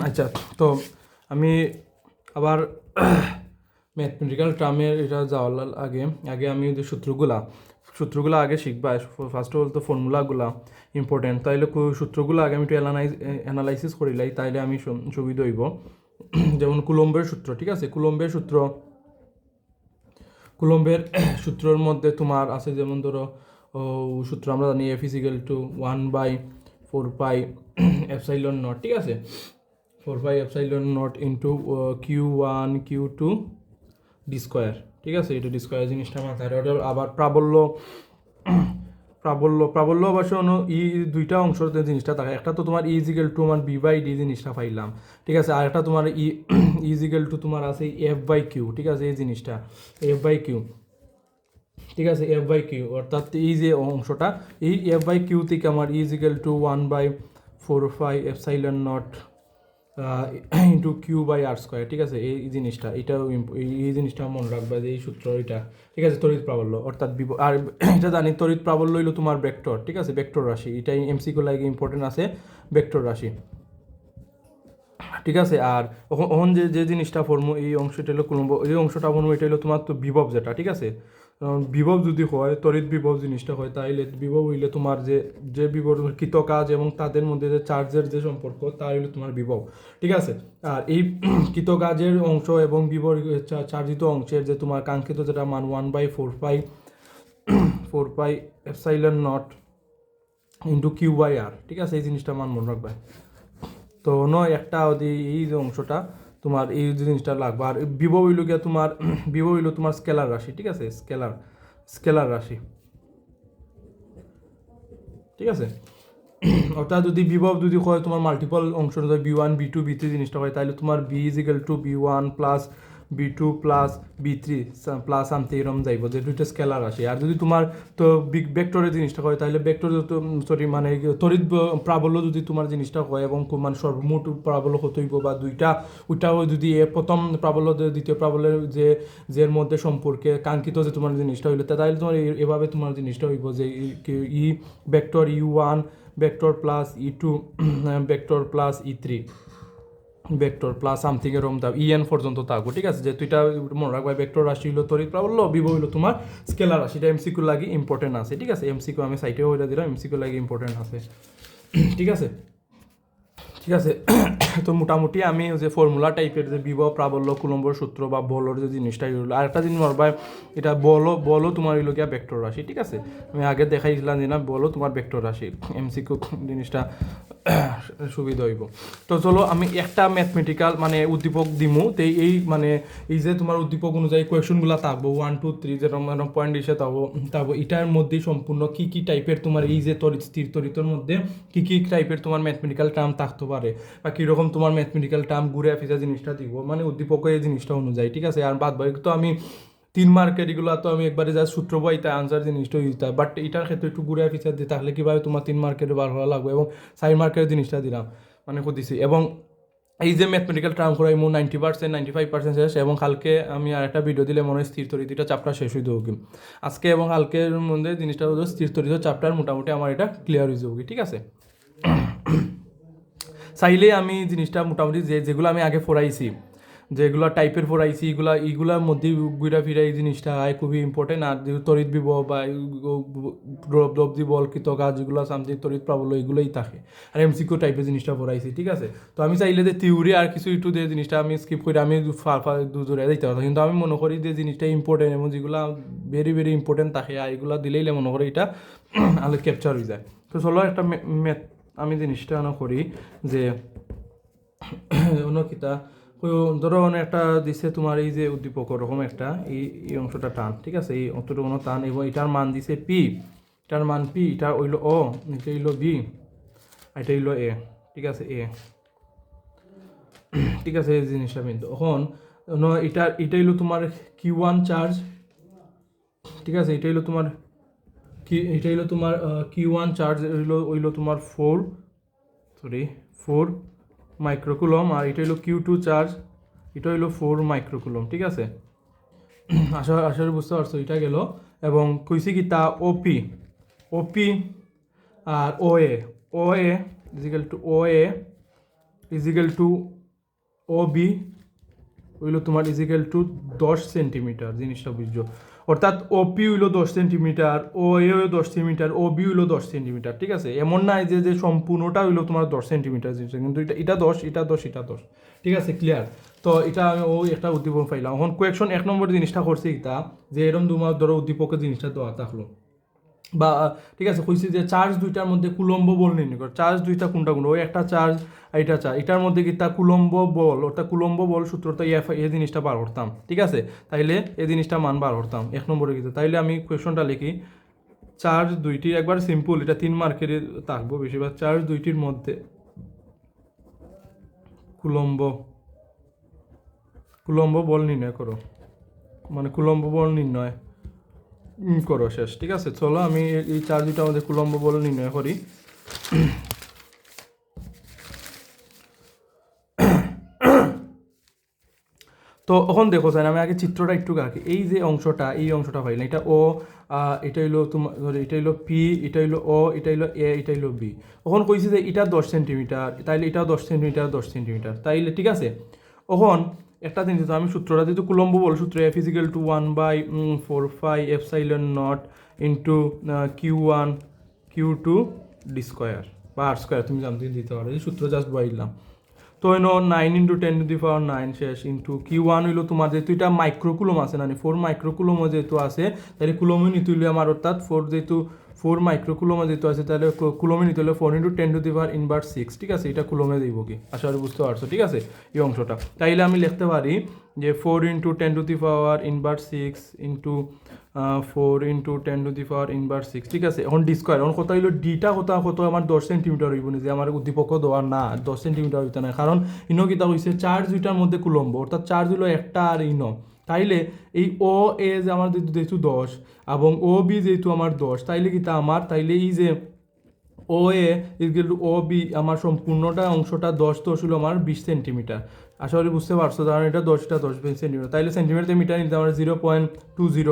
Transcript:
আচ্ছা, তো আমি আবার ম্যাথমেটিক্যাল টার্মের এটা যাওয়ার আগে আগে আমি যে সূত্রগুলো আগে শিখবা। ফার্স্ট অফ অল তো ফর্মুলাগুলা ইম্পর্টেন্ট, তাইলে সূত্রগুলো আগে আমি একটু অ্যানালাইসিস করিলাই, তাইলে আমি সুবিধা হইব। যেমন কুলম্বের সূত্র, ঠিক আছে, কুলম্বের সূত্রের মধ্যে তোমার আছে, যেমন ধরো সূত্র আমরা জানি F equal to 1/4 pi epsilon nought, ঠিক আছে, 4 pi epsilon not into Q1 Q2 D square, ঠিক আছে, এটা ডি স্কোয়ার জিনিসটা মাথায় রাখতে হবে। আবার প্রাবল্য অবশ্য ই দুইটা অংশের যে জিনিসটা থাকে, একটা তো তোমার ইজিক্যাল টু আমার বি বাই ডি জিনিসটা পাইলাম, ঠিক আছে, আর একটা তোমার ইজিক্যাল টু তোমার আছে এফ বাই কিউ, ঠিক আছে, এই জিনিসটা এফ বাই কিউ, ঠিক আছে, এফ বাই কিউ, অর্থাৎ এই যে অংশটা, এই এফ বাই কিউ থেকে আমার equal to 1/4 pi epsilon not into Q by R square, ঠিক আছে, এই জিনিসটা, এই জিনিসটা মনে রাখবা যে এই সূত্র এটা, ঠিক আছে, তড়িৎ প্রাবল্য অর্থাৎ আর এটা জানি তড়িৎ প্রাবল্য হইলো তোমার ভেক্টর, ঠিক আছে, ভেক্টর রাশি, এটাই এমসিকিউ লাগে ইম্পর্টেন্ট আছে, ভেক্টর রাশি, ঠিক আছে। আর ওখন যে যে জিনিসটা ফর্ম এই অংশটা হলো কুলম্ব, এই অংশটা ফর্ম এটা হলো তোমার তো বিভব যেটা, ঠিক আছে, বিভব যদি হয় তড়িৎ বিভব জিনিসটা হয়, তাইলে বিভব হইলে তোমার যে যে বিভব কৃত কাজ এবং তাদের মধ্যে যে চার্জের যে সম্পর্ক, তা হইলো তোমার বিভব, ঠিক আছে। আর এই কৃত কাজের অংশ এবং বিভব চার্জিত অংশের যে তোমার কাঙ্ক্ষিত যেটা মান 1/4 pi epsilon not into Q by R, ঠিক আছে, এই জিনিসটা মান মনে রাখবে। তো নয় একটা এই যে অংশটা তোমার এই জিনিসটা লাগবে। আর বিভব হইল গিয়া তোমার বিভব হইল তোমার স্কেলার রাশি, ঠিক আছে, স্কেলার রাশি, ঠিক আছে। অর্থাৎ যদি বিভব যদি হয় তোমার মাল্টিপল অংশ, B1 B2 B3 জিনিসটা হয়, তাহলে তোমার B equal to B1 plus B2 plus B3 plus আনতে এরম যাইব, যে দুইটা স্কেলার আসে। আর যদি তোমার তো বিগ ভেক্টরের জিনিসটা হয়, তাহলে ভেক্টর সরি মানে তড়িৎ প্রাবল্য যদি তোমার জিনিসটা হয় এবং মানে সর্বমোট প্রাবল্য কত হইব বা দুইটা, ওইটাও যদি প্রথম প্রাবল্য দ্বিতীয় প্রাবল্যের যে যের মধ্যে সম্পর্কে কাঙ্ক্ষিত যে তোমার জিনিসটা হইলো, তাহলে তোমার এভাবে তোমার জিনিসটা হইব যে E vector U1 vector plus E2 vector plus E3 vector plus something এরকম দাও EN পর্যন্ত থাকবো, ঠিক আছে। যে তুইটা মনে রাখবা, ভেক্টর রাশি হইলো তড়িৎ প্রাবল্য, বিভব হইলো তোমার স্কেলার রাশি, এটা এমসিকিউ লাগে ইম্পর্টেন্ট আছে, ঠিক আছে, এমসিকিউ আমি সাইটেও হইলে দিলাম, এমসিকিউ লাগে ইম্পর্টেন্ট আছে, ঠিক আছে, ঠিক আছে। তো মোটামুটি আমি যে ফর্মুলা টাইপের যে বিভব প্রাবল্য কুলম্বর সূত্র বা বলর যে জিনিসটাই হইলো, আর একটা জিনিস মরবা, এটা বলো তোমার হইলো গিয়া ভেক্টর রাশি, ঠিক আছে, আমি আগে দেখাইছিলাম যে না বলো তোমার ভেক্টর রাশি, এমসিকিউ জিনিসটা সুবিধা হইব। তো চলো আমি একটা ম্যাথমেটিক্যাল মানে উদ্দীপক দিমু, তো এই মানে এই যে তোমার উদ্দীপক অনুযায়ী কোয়েশনগুলো থাকবো 1 2 3 যেরকম এরকম পয়েন্ট হিসেবে থাকবো এটার মধ্যেই সম্পূর্ণ কী কী টাইপের তোমার এই যে স্থির তড়িতের মধ্যে কী কী টাইপের তোমার ম্যাথমেটিক্যাল টার্ম থাকতে পারে, বা কীরকম তোমার ম্যাথমেটিক্যাল টার্ম ঘুরে ফিরে জিনিসটা দিব, মানে উদ্দীপকের এই জিনিসটা অনুযায়ী, ঠিক আছে। আর বাদ বাকি তো আমি 3 মার্কের এগুলো তো আমি একবারে যা সূত্র বইতে আনসার জিনিসটা দিতে হয়, বাট এটার ক্ষেত্রে একটু ঘুরে ফিচার দিই, তাহলে কীভাবে তোমার 3 মার্কের বার করা লাগবে, এবং 4 মার্কের জিনিসটা দিলাম মানে দিছি। এবং এই যে ম্যাথমেটিক্যাল টার্ম করাই মোট 90% 95% শেষ, এবং কালকে আমি আর একটা ভিডিও দিলে মনে হয় স্থির তরিতিটা চ্যাপ্টার শেষ হয়ে দেবো আজকে, এবং কালকের মধ্যে জিনিসটা হলো স্থির তরিত চ্যাপ্টার মোটামুটি আমার এটা ক্লিয়ার হয়ে যাবো, ঠিক আছে। চাইলে আমি জিনিসটা মোটামুটি যেগুলো আমি আগে পড়াইছি, যেগুলো টাইপের পড়াইছি, এইগুলোর মধ্যে ঘুরা ফিরা এই জিনিসটা হয় খুবই ইম্পর্টেন্ট। আর তড়িৎ বিভব বা দ্রব্যি বল কৃত কাজ যেগুলো সামথিং তড়িৎ প্রাবল্য এগুলোই থাকে, আর এমসিকিউ টাইপের জিনিসটা পড়াইছি, ঠিক আছে। তো আমি চাইলে যে থিওরি আর কিছু একটু দিয়ে জিনিসটা আমি স্কিপ করে আমি দুজোরে দিতে পারতাম, কিন্তু আমি মনে করি যে জিনিসটা ইম্পর্টেন্ট এবং যেগুলো ভেরি ভেরি ইম্পর্টেন্ট থাকে, আর এগুলো দিলেই মনে করি এটা আলো ক্যাপচার হয়ে যায়। তো চলো একটা আমি জিনিসটা করি যে অন্য কিতা ধরো একটা দিছে তোমার এই যে উদ্দীপক ওরকম একটা এই অংশটা টান, ঠিক আছে, এই অংশটা কোনো টান, এবং এটার মান দিছে পি, এটার মান পি, এটা হইলো ও, এটা হইলো বি, এটা হইলো এ, ঠিক আছে, এ, ঠিক আছে, এই জিনিসটা কিন্তু এখন এটা হইলো তোমার Q1 চার্জ, ঠিক আছে, এটা হইলো তোমার Q1 চার্জ হইলো তোমার 4 মাইক্রোকুলম, আর এটা হইলো Q2 চার্জ, এটা হইলো 4 মাইক্রোকুলম, ঠিক আছে। আশা বুঝতে পারছো, এটা গেল। এবং কইছি কি তা ওপি আর ও এ ইজিক্যাল টু ও এ ইজিক্যাল টু ও বি হইলো তোমার ইজিক্যাল টু 10 সেন্টিমিটার, জিনিসটা বুঝছো? অর্থাৎ ওপি হইলো 10 সেন্টিমিটার, ও এ হইলো 10 সেন্টিমিটার, ও বি হইলো 10 সেন্টিমিটার, ঠিক আছে? এমন নাই যে সম্পূর্ণটা হইলো তোমার 10 সেন্টিমিটার জিনিসটা, কিন্তু এটা 10, এটা 10, এটা 10, ঠিক আছে? ক্লিয়ার? তো এটা আমি ওই একটা উদ্দীপক পাইলাম। এখন কোয়েকশন 1 নম্বর জিনিসটা করছে এটা, যে এরকম তোমার ধরো উদ্দীপকের জিনিসটা দেওয়া থাকলো, বা ঠিক আছে, কইছি যে চার্জ দুইটার মধ্যে কুলম্ব বল নির্ণয় কর। চার্জ দুইটা কোনটা কোনটা, ওই একটা চার্জ এইটা চার্জ, এটার মধ্যে কি তা কুলম্ব বল, অর্থাৎ কুলম্ব বল সূত্রটা এই জিনিসটা বার করতাম, ঠিক আছে? তাইলে এই জিনিসটা মান বার করতাম 1 নম্বরে কিন্তু। তাইলে আমি কোয়েশনটা লিখি, চার্জ দুইটির, একবার সিম্পল, এটা 3 মার্কের থাকবো বেশিরভাগ। চার্জ দুইটির মধ্যে কুলম্ব কুলম্ব বল নির্ণয় করো, মানে কুলম্ব বল নির্ণয় করো, শেষ। ঠিক আছে, চলো আমি এই চার্জ দুইটা আমাদের কুলম্ব বল নির্ণয় করি। তো এখন দেখো স্যার, আমি আগে চিত্রটা একটু আঁকি। এই যে অংশটা, এই অংশটা পাইলাম, এটা ও, এটা হইলো তোমার, এটা হইলো পি, এটা হইলো ও, এটা হইলো এ, এটা হইলো বি। এখন কইছি যে এটা 10 সেন্টিমিটার, তাইলে এটাও 10 সেন্টিমিটার, 10 সেন্টিমিটার, তাইলে ঠিক আছে। এখন একটা জিনিস, আমি সূত্রটা যেহেতু কুলম্ব বল সূত্র, F equal to 1/4 epsilon not into Q1 Q2 D square বা আর স্কোয়ার, তুমি জানতে দিতে পারো, এই সূত্র জাস্ট বইলাম। তো হইল 9 × 10⁹ শেষ ইন্টু Q1 হইলো তোমার, যেহেতু এটা মাইক্রোকুলম আছে না, 4 মাইক্রোকুলমও যেহেতু আছে, তাহলে কুলমই নিতে হইলে আমার, অর্থাৎ 4 যেহেতু 4 মাইক্রোকুলমও যেহেতু আছে, তাহলে কুলমই নিতে হলে 4 × 10⁻⁻⁶, ঠিক আছে? এটা কুলমে দিব কি, আশা করি বুঝতে পারছো, ঠিক আছে? এই অংশটা তাইলে আমি লিখতে পারি যে 4 × 10⁻⁻⁶ ইন্টু 4 × 10⁻⁻⁶, ঠিক আছে? এখন ডি স্কোয়ার, এখন কত হইলো, ডিটা কত আমার 10 সেন্টিমিটার হইব না, যে আমার উদ্দীপক দেওয়া না 10 সেন্টিমিটার হইতে না, কারণ ইনো কিতা হইছে চার্জ দুইটার মধ্যে কুলম্ব, অর্থাৎ চার্জ হইলো একটা আর ইনো। তাইলে এই ও এ যে আমার যেহেতু 10 এবং ও বি যেহেতু আমার 10, তাইলে কিতা আমার, তাইলে এই যে ও এ ইকুয়াল টু ও বি, আমার সম্পূর্ণটা অংশটা 10 তো ছিল আমার 20 সেন্টিমিটার। আশা করি বুঝতে পারছো, কারণ এটা 10টা 10 সেন্টিমিটার, তাইলে সেন্টিমিটার মিটার নিতে আমার 0.20